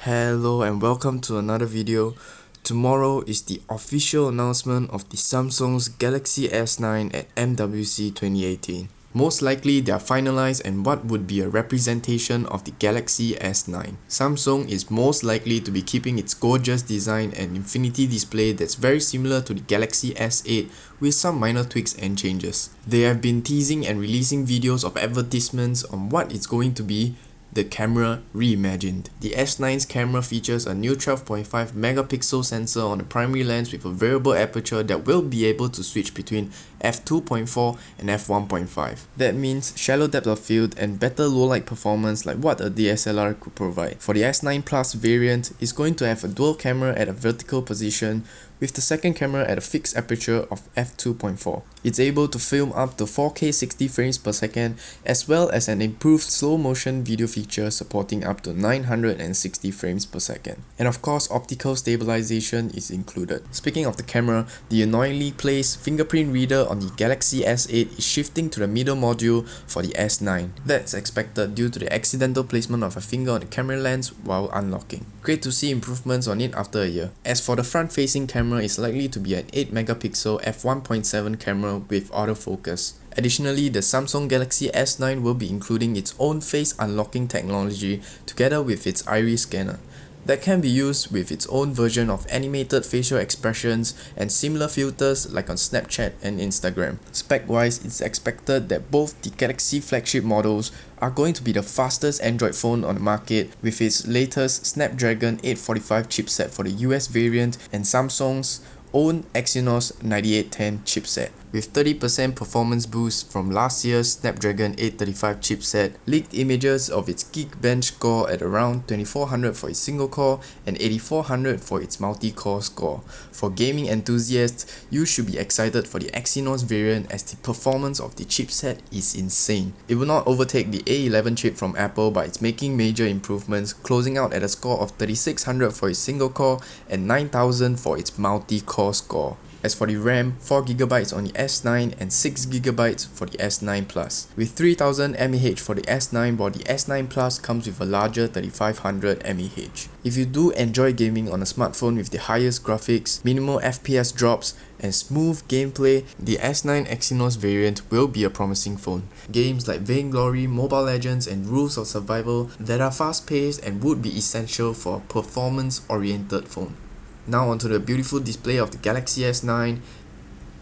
Hello and welcome to another video. Tomorrow is the official announcement of the Samsung's Galaxy S9 at MWC 2018. Most likely they are finalized and what would be a representation of the Galaxy S9. Samsung is most likely to be keeping its gorgeous design and infinity display that's very similar to the Galaxy S8 with some minor tweaks and changes. They have been teasing and releasing videos of advertisements on what it's going to be. The camera reimagined. The S9's camera features a new 12.5 megapixel sensor on the primary lens with a variable aperture that will be able to switch between f2.4 and f1.5. That means shallow depth of field and better low light performance like what a DSLR could provide. For the S9 Plus variant, it's going to have a dual camera at a vertical position with the second camera at a fixed aperture of f2.4. It's able to film up to 4K 60 frames per second as well as an improved slow motion video feature supporting up to 960 frames per second. And of course, optical stabilization is included. Speaking of the camera, the annoyingly placed fingerprint reader on the Galaxy S8 is shifting to the middle module for the S9. That's expected due to the accidental placement of a finger on the camera lens while unlocking. Great to see improvements on it after a year. As for the front-facing camera, it's likely to be an 8 megapixel f1.7 camera with autofocus. Additionally, the Samsung Galaxy S9 will be including its own face unlocking technology together with its iris scanner that can be used with its own version of animated facial expressions and similar filters like on Snapchat and Instagram. Spec-wise, it's expected that both the Galaxy flagship models are going to be the fastest Android phone on the market with its latest Snapdragon 845 chipset for the US variant and Samsung's own Exynos 9810 chipset. With 30% performance boost from last year's Snapdragon 835 chipset, leaked images of its Geekbench score at around 2400 for its single core and 8400 for its multi-core score. For gaming enthusiasts, you should be excited for the Exynos variant as the performance of the chipset is insane. It will not overtake the A11 chip from Apple, but it's making major improvements, closing out at a score of 3600 for its single core and 9000 for its multi-core score. As for the RAM, 4GB on the S9 and 6GB for the S9 Plus. With 3000 mAh for the S9, while the S9 Plus comes with a larger 3500 mAh. If you do enjoy gaming on a smartphone with the highest graphics, minimal FPS drops, and smooth gameplay, the S9 Exynos variant will be a promising phone. Games like Vainglory, Mobile Legends, and Rules of Survival that are fast-paced and would be essential for a performance-oriented phone. Now onto the beautiful display of the Galaxy S9.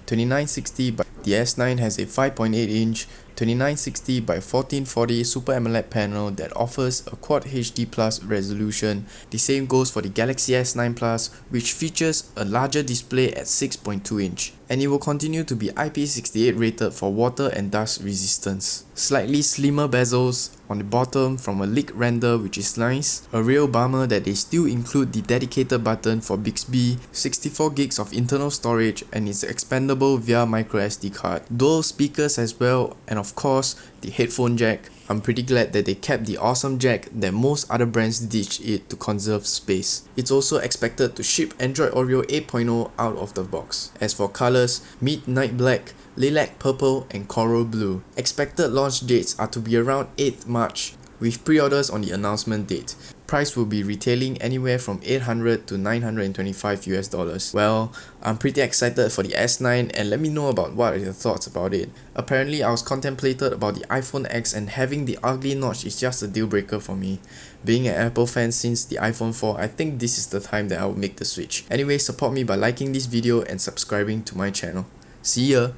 2960 by the S9 has a 5.8-inch 2960 by 1440 Super AMOLED panel that offers a Quad HD Plus resolution. The same goes for the Galaxy S9 Plus, which features a larger display at 6.2-inch. And it will continue to be IP68 rated for water and dust resistance. Slightly slimmer bezels on the bottom from a leaked render, which is nice. A real bummer that they still include the dedicated button for Bixby, 64 gigs of internal storage, and it's expandable via microSD card. Dual speakers as well, and of course the headphone jack. I'm pretty glad that they kept the awesome jack that most other brands ditched it to conserve space. It's also expected to ship Android Oreo 8.0 out of the box. As for colors, Midnight Black, Lilac Purple and Coral Blue. Expected launch dates are to be around 8th March, with pre-orders on the announcement date. Price will be retailing anywhere from $800 to $925 US. Well, I'm pretty excited for the S9 and let me know about what are your thoughts about it. Apparently, I was contemplated about the iPhone X and having the ugly notch is just a deal breaker for me. Being an Apple fan since the iPhone 4, I think this is the time that I will make the switch. Anyway, support me by liking this video and subscribing to my channel. See ya!